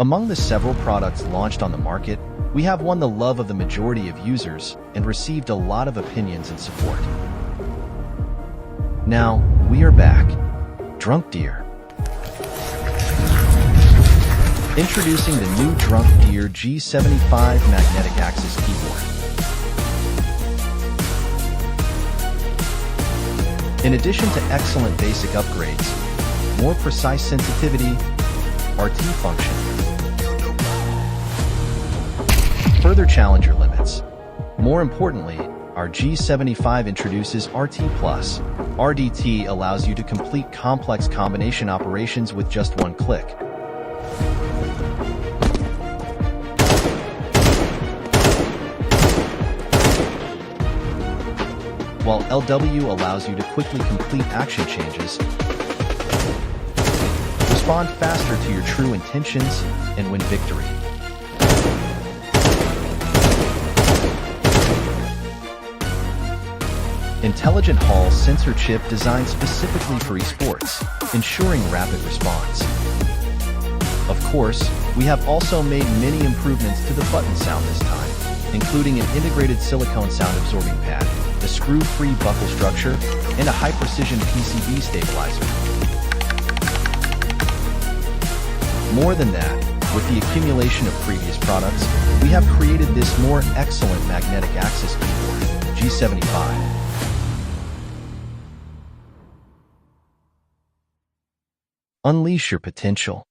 Among the several products launched on the market, we have won the love of the majority of users and received a lot of opinions and support. Now, we are back. Drunk Deer. Introducing the new Drunk Deer G75 magnetic axis keyboard. In addition to excellent basic upgrades, more precise sensitivity, RT function, further challenger limits. More importantly, our G75 introduces RT+. RDT allows you to complete complex combination operations with just one click. While LW allows you to quickly complete action changes, respond faster to your true intentions, and win victory. Intelligent Hall sensor chip designed specifically for esports, ensuring rapid response. Of course, we have also made many improvements to the button sound this time, including an integrated silicone sound absorbing pad, a screw-free buckle structure, and a high-precision PCB stabilizer. More than that, with the accumulation of previous products, we have created this more excellent magnetic axis keyboard, G75. Unleash your potential.